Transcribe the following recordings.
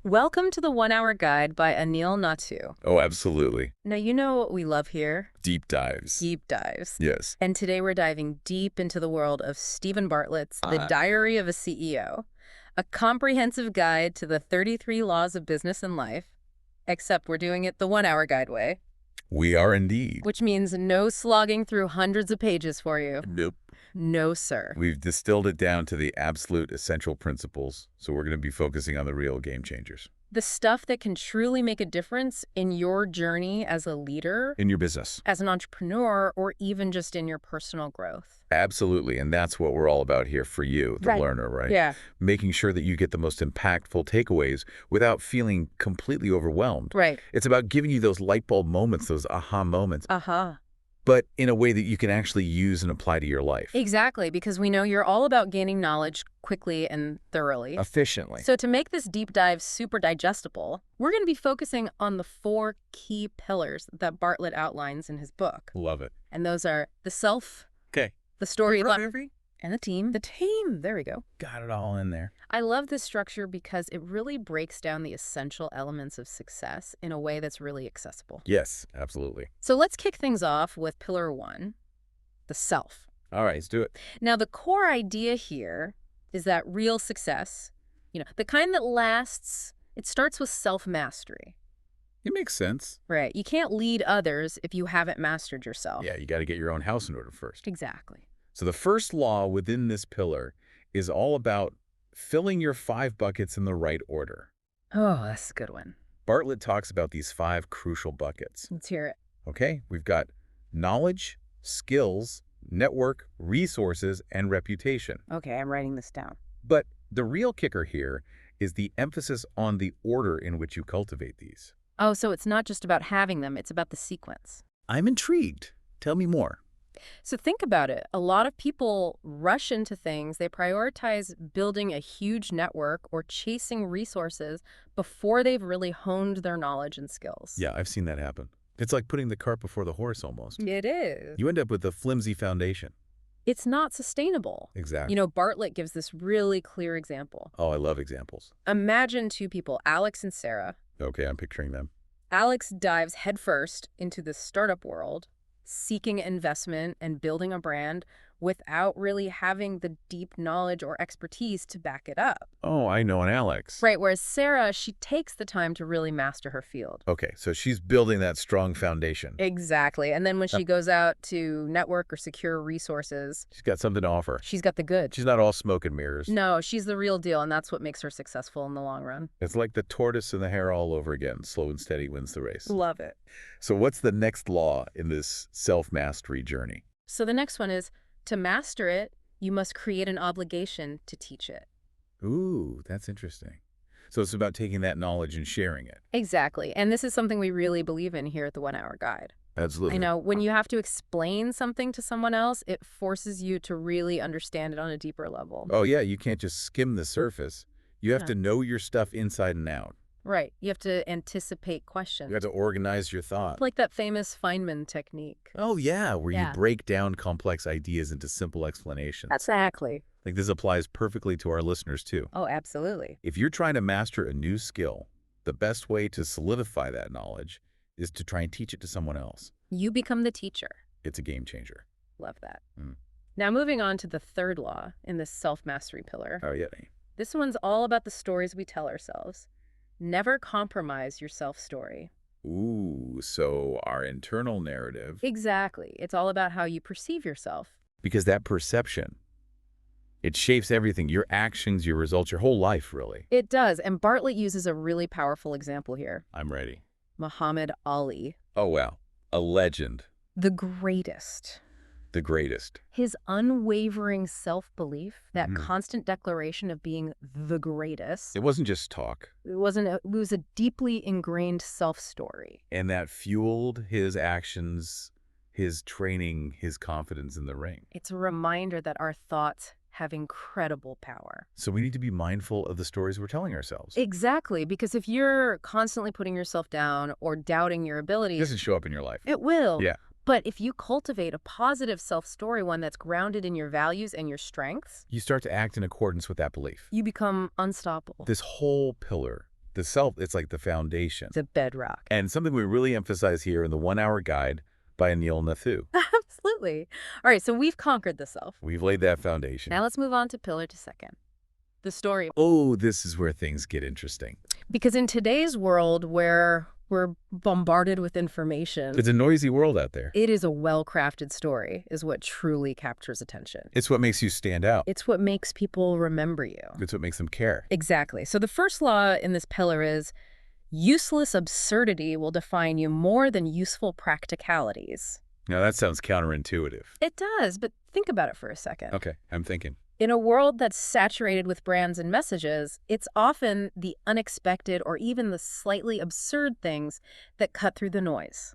Welcome to the 1 Hour Guide by Anil Natu. Oh, absolutely. Now, you know what we love here? Deep dives. Deep dives. Yes. And today we're diving deep into the world of Steven Bartlett's The Ah. Diary of a CEO, a comprehensive guide to the 33 laws of business and life, except we're doing it the 1 Hour Guide way, We are indeed. which means no slogging through hundreds of pages for you. Nope. No, sir. We've distilled it down to the absolute essential principles, so we're going to be focusing on the real game changers. The stuff that can truly make a difference in your journey as a leader, In your business. as an entrepreneur, or even just in your personal growth. Absolutely, and that's what we're all about here for you, the Right. learner, right? Yeah. Making sure that you get the most impactful takeaways without feeling completely overwhelmed. Right. It's about giving you those light bulb moments, those aha moments, Uh-huh. but in a way that you can actually use and apply to your life. Exactly, because we know you're all about gaining knowledge quickly and thoroughly. Efficiently. So to make this deep dive super digestible, we're going to be focusing on the 4 key pillars that Bartlett outlines in his book. Love it. And those are the self, Okay. the storyline, and the team. The team, there we go. Got it all in there. I love this structure because it really breaks down the essential elements of success in a way that's really accessible. Yes, absolutely. So let's kick things off with pillar 1, the self. All right, let's do it. Now, the core idea here is that real success, the kind that lasts, it starts with self-mastery, It makes sense. right? You can't lead others if you haven't mastered yourself. Yeah, you got to get your own house in order first. Exactly. So the first law within this pillar is all about filling your 5 buckets in the right order. Oh, that's a good one. Bartlett talks about these 5 crucial buckets. Let's hear it. Okay, we've got knowledge, skills, network, resources, and reputation. Okay, I'm writing this down. But the real kicker here is the emphasis on the order in which you cultivate these. Oh, so it's not just about having them, it's about the sequence. I'm intrigued. Tell me more. So think about it. A lot of people rush into things. They prioritize building a huge network or chasing resources before they've really honed their knowledge and skills. Yeah, I've seen that happen. It's like putting the cart before the horse almost. It is. You end up with a flimsy foundation. It's not sustainable. Exactly. Bartlett gives this really clear example. Oh, I love examples. Imagine 2 people, Alex and Sarah. Okay, I'm picturing them. Alex dives headfirst into the startup world, seeking investment and building a brand without really having the deep knowledge or expertise to back it up. Oh, I know an Alex. Right, whereas Sarah, she takes the time to really master her field. Okay, so she's building that strong foundation. Exactly. And then when she goes out to network or secure resources, She's got something to offer. she's got the goods. She's not all smoke and mirrors. No, she's the real deal, and that's what makes her successful in the long run. It's like the tortoise and the hare all over again. Slow and steady wins the race. Love it. So what's the next law in this self-mastery journey? So the next one is, to master it, you must create an obligation to teach it. Ooh, that's interesting. So it's about taking that knowledge and sharing it. Exactly. And this is something we really believe in here at the 1 Hour Guide. Absolutely. When you have to explain something to someone else, it forces you to really understand it on a deeper level. Oh, yeah, you can't just skim the surface. You have Yeah. to know your stuff inside and out. Right. You have to anticipate questions. You have to organize your thought. Like that famous Feynman technique. Oh, yeah, where Yeah. you break down complex ideas into simple explanations. Exactly. Like this applies perfectly to our listeners, too. Oh, absolutely. If you're trying to master a new skill, the best way to solidify that knowledge is to try and teach it to someone else. You become the teacher. It's a game changer. Love that. Mm. Now, moving on to the 3rd law in this self-mastery pillar. Oh, yeah. This one's all about the stories we tell ourselves. Never compromise your self-story. Ooh, so our internal narrative, Exactly. It's all about how you perceive yourself. because that perception, it shapes everything, your actions, your results, your whole life, really. It does. And Bartlett uses a really powerful example here. I'm ready. Muhammad Ali, Oh, wow. A legend. the greatest. The greatest. His unwavering self-belief, that Mhm. constant declaration of being the greatest, It wasn't just talk. it was a deeply ingrained self-story. And that fueled his actions, his training, his confidence in the ring. It's a reminder that our thoughts have incredible power. So we need to be mindful of the stories we're telling ourselves. Exactly, because if you're constantly putting yourself down or doubting your It abilities, doesn't show up in your life. it will. Yeah. But if you cultivate a positive self-story, one that's grounded in your values and your strengths, You start to act in accordance with that belief. you become unstoppable. This whole pillar The self, it's like the foundation. The bedrock. And something we really emphasize here in the 1-Hour Guide by Anil Nathu. Absolutely. All right, so we've conquered the self. We've laid that foundation. Now let's move on to pillar to second. The story. Oh, this is where things get interesting. Because in today's world where we're bombarded with information, It's a noisy world out there. it is a well-crafted story is what truly captures attention. It's what makes you stand out. It's what makes people remember you. It's what makes them care. Exactly. So the first law in this pillar is useless absurdity will define you more than useful practicalities. Now, that sounds counterintuitive. It does, but think about it for a second. Okay, I'm thinking. In a world that's saturated with brands and messages, it's often the unexpected or even the slightly absurd things that cut through the noise.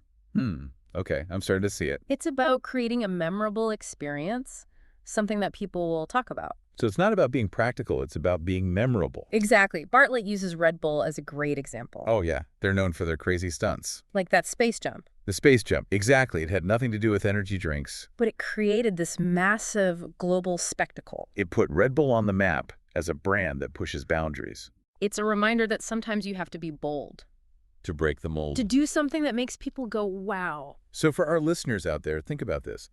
Okay, I'm starting to see it. It's about creating a memorable experience, something that people will talk about. So it's not about being practical, it's about being memorable. Exactly. Bartlett uses Red Bull as a great example. Oh yeah, they're known for their crazy stunts. Like that space jump. The space jump, exactly. It had nothing to do with energy drinks. But it created this massive global spectacle. It put Red Bull on the map as a brand that pushes boundaries. It's a reminder that sometimes you have to be bold. To break the mold. To do something that makes people go, wow. So for our listeners out there, think about this.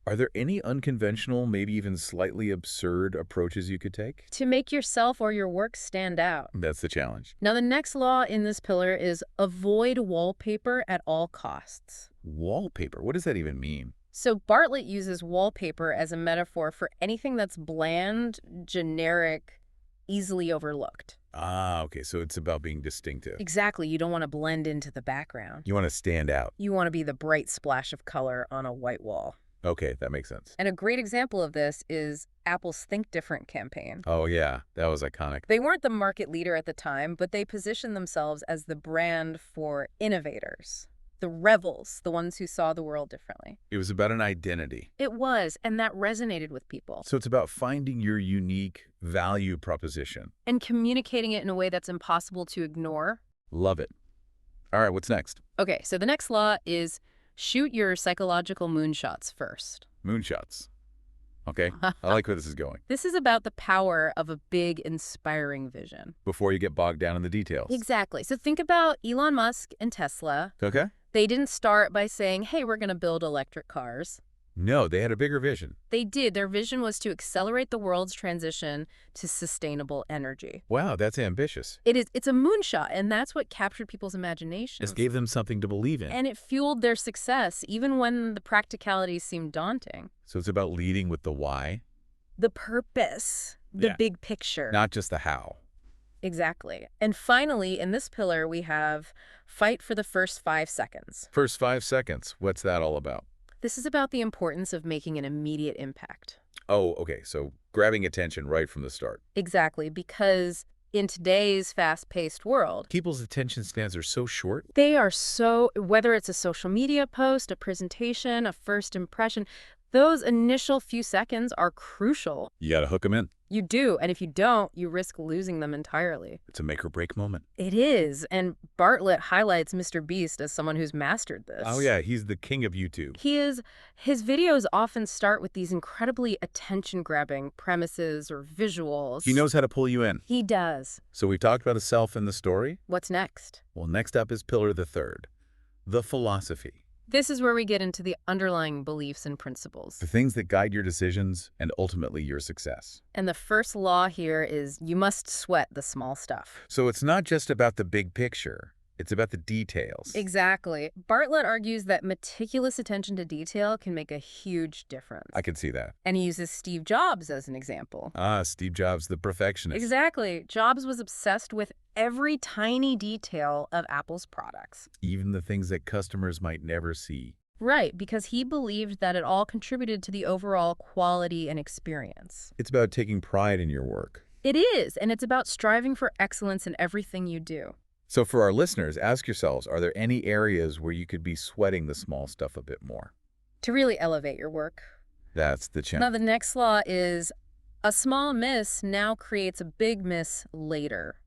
Are there any unconventional, maybe even slightly absurd approaches you could take? To make yourself or your work stand out. That's the challenge. Now, the next law in this pillar is avoid wallpaper at all costs. Wallpaper, what does that even mean? So Bartlett uses wallpaper as a metaphor for anything that's bland, generic, easily overlooked. Ah, okay, so it's about being distinctive. Exactly. You don't want to blend into the background. You want to stand out. You want to be the bright splash of color on a white wall. Okay, that makes sense. And a great example of this is Apple's Think Different campaign. Oh yeah, that was iconic. They weren't the market leader at the time, but they positioned themselves as the brand for innovators, the rebels, the ones who saw the world differently. It was about an identity. It was, and that resonated with people. So it's about finding your unique value proposition. And communicating it in a way that's impossible to ignore. Love it. All right, what's next? Okay, so the next law is shoot your psychological moonshots first. Moonshots. Okay, I like where this is going. This is about the power of a big, inspiring vision. Before you get bogged down in the details. Exactly. So think about Elon Musk and Tesla. Okay? They didn't start by saying, hey, we're going to build electric cars. No, they had a bigger vision. They did. Their vision was to accelerate the world's transition to sustainable energy. Wow, that's ambitious. It's a moonshot, and that's what captured people's imaginations. This gave them something to believe in. And it fueled their success, even when the practicalities seemed daunting. So it's about leading with the why, The purpose, the Yeah. big picture. not just the how. Exactly. And finally, in this pillar, we have fight for the first 5 seconds. First 5 seconds, what's that all about? This is about the importance of making an immediate impact. Oh, okay, so grabbing attention right from the start. Exactly, because in today's fast-paced world, People's attention spans are so short. they are so, whether it's a social media post, a presentation, a first impression, those initial few seconds are crucial. You gotta hook them in. You do, and if you don't, you risk losing them entirely. It's a make or break moment. It is, and Bartlett highlights Mr. Beast as someone who's mastered this. Oh yeah, he's the king of YouTube. He is. His videos often start with these incredibly attention-grabbing premises or visuals. He knows how to pull you in. He does. So we've talked about the self and the story. What's next? Well, next up is pillar the third, the philosophy. This is where we get into the underlying beliefs and principles. The things that guide your decisions and ultimately your success. And the first law here is you must sweat the small stuff. So it's not just about the big picture. It's about the details. Exactly. Bartlett argues that meticulous attention to detail can make a huge difference. I can see that. And he uses Steve Jobs as an example. Ah, Steve Jobs, the perfectionist. Exactly. Jobs was obsessed with every tiny detail of Apple's products. Even the things that customers might never see. Right, because he believed that it all contributed to the overall quality and experience. It's about taking pride in your work. It is, and it's about striving for excellence in everything you do. So for our listeners, ask yourselves, are there any areas where you could be sweating the small stuff a bit more? To really elevate your work. That's the Now, challenge. the next law is a small miss now creates a big miss later.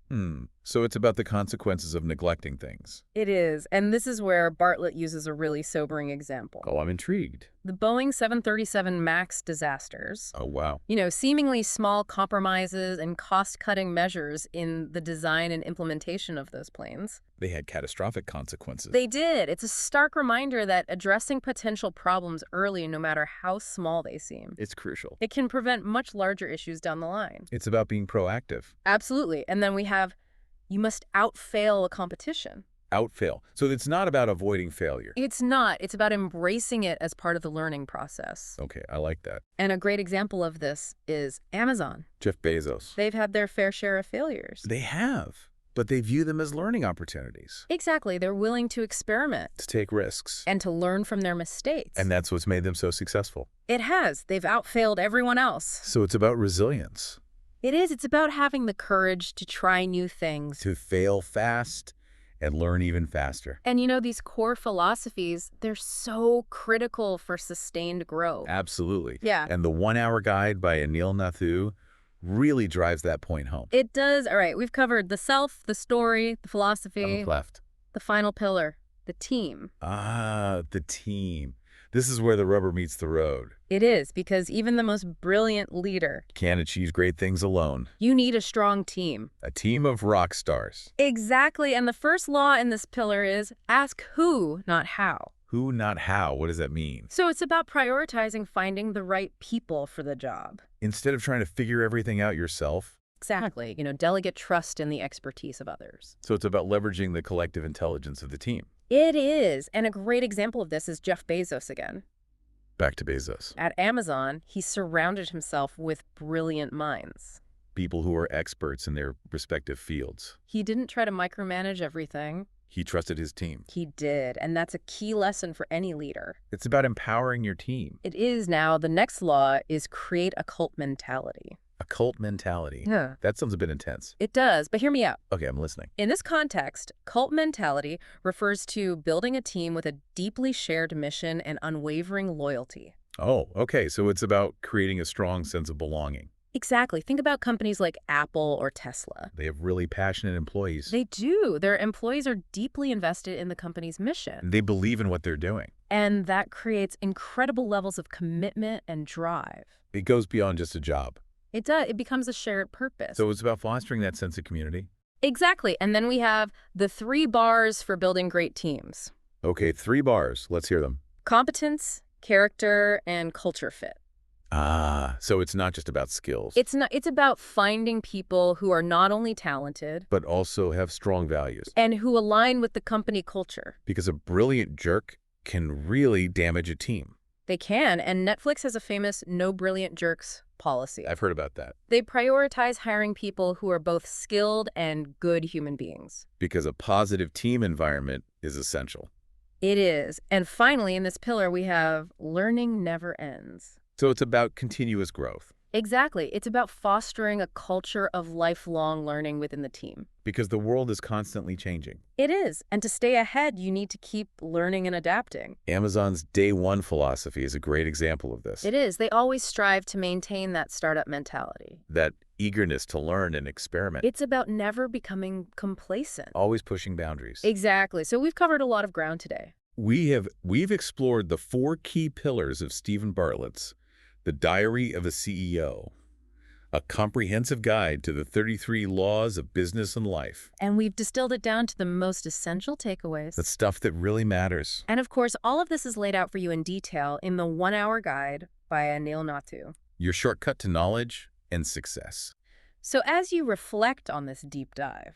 So it's about the consequences of neglecting things. It is, and this is where Bartlett uses a really sobering example. Oh, I'm intrigued. The Boeing 737 MAX disasters. Oh, wow. Seemingly small compromises and cost-cutting measures in the design and implementation of those planes. They had catastrophic consequences. They did. It's a stark reminder that addressing potential problems early, no matter how small they seem, It's crucial. it can prevent much larger issues down the line. It's about being proactive. Absolutely. And then we have, you must outfail a competition. Outfail. So it's not about avoiding failure. It's not. It's about embracing it as part of the learning process. Okay, I like that. And a great example of this is Amazon. Jeff Bezos. They've had their fair share of failures. They have, but they view them as learning opportunities. Exactly. They're willing to experiment To take risks. and to learn from their mistakes. And that's what's made them so successful. It has. They've outfailed everyone else. So it's about resilience. It is. It's about having the courage to try new things. To fail fast and learn even faster. And these core philosophies, they're so critical for sustained growth. Absolutely. Yeah. And the 1 Hour Guide by Anil Nathu really drives that point home. It does. All right, we've covered the self, the story, the philosophy, Left. the final pillar, the team. Ah, the team. This is where the rubber meets the road. It is, because even the most brilliant leader, Can't achieve great things alone. you need a strong team. A team of rock stars. Exactly, and the first law in this pillar is ask who, not how. Who, not how. What does that mean? So it's about prioritizing finding the right people for the job. Instead of trying to figure everything out yourself. Exactly, delegate trust in the expertise of others. So it's about leveraging the collective intelligence of the team. It is, and a great example of this is Jeff Bezos again. Back to Bezos. At Amazon, he surrounded himself with brilliant minds. People who are experts in their respective fields. He didn't try to micromanage everything. He trusted his team. He did, and that's a key lesson for any leader. It's about empowering your team. It is now. The next law is create a cult mentality. A cult mentality. Yeah. That sounds a bit intense. It does, but hear me out. Okay, I'm listening. In this context, cult mentality refers to building a team with a deeply shared mission and unwavering loyalty. Oh, okay. So it's about creating a strong sense of belonging. Exactly. Think about companies like Apple or Tesla. They have really passionate employees. They do. Their employees are deeply invested in the company's mission. They believe in what they're doing. And that creates incredible levels of commitment and drive. It goes beyond just a job. It does. It becomes a shared purpose. So it's about fostering that sense of community. Exactly. And then we have the 3 bars for building great teams. Okay, 3 bars. Let's hear them. Competence, character, and culture fit. Ah, so it's not just about skills. It's about finding people who are not only talented, but also have strong values. and who align with the company culture. Because a brilliant jerk can really damage a team. They can, and Netflix has a famous no brilliant jerks policy. I've heard about that. They prioritize hiring people who are both skilled and good human beings. Because a positive team environment is essential. It is. And finally, in this pillar, we have learning never ends. So it's about continuous growth. Exactly. It's about fostering a culture of lifelong learning within the team. Because the world is constantly changing. It is. And to stay ahead, you need to keep learning and adapting. Amazon's Day One philosophy is a great example of this. It is. They always strive to maintain that startup mentality. That eagerness to learn and experiment. It's about never becoming complacent. Always pushing boundaries. Exactly. So we've covered a lot of ground today. We've explored the 4 key pillars of Steven Bartlett's The Diary of a CEO, a comprehensive guide to the 33 laws of business and life. And we've distilled it down to the most essential takeaways. The stuff that really matters. And of course, all of this is laid out for you in detail in the 1 Hour Guide by Anil Nathu. Your shortcut to knowledge and success. So as you reflect on this deep dive,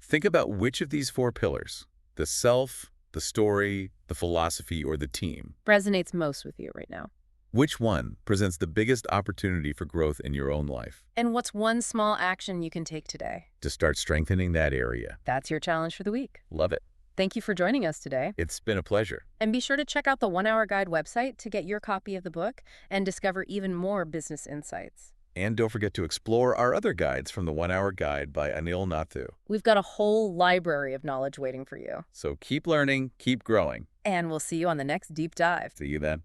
Think about which of these 4 pillars, the self, the story, the philosophy, or the team, resonates most with you right now. which one presents the biggest opportunity for growth in your own life And what's one small action you can take today? to start strengthening that area. That's your challenge for the week. Love it. Thank you for joining us today. It's been a pleasure. And be sure to check out the 1 Hour Guide website to get your copy of the book and discover even more business insights. And don't forget to explore our other guides from the 1 Hour Guide by Anil Nathu. We've got a whole library of knowledge waiting for you. So keep learning, keep growing. And we'll see you on the next deep dive. See you then.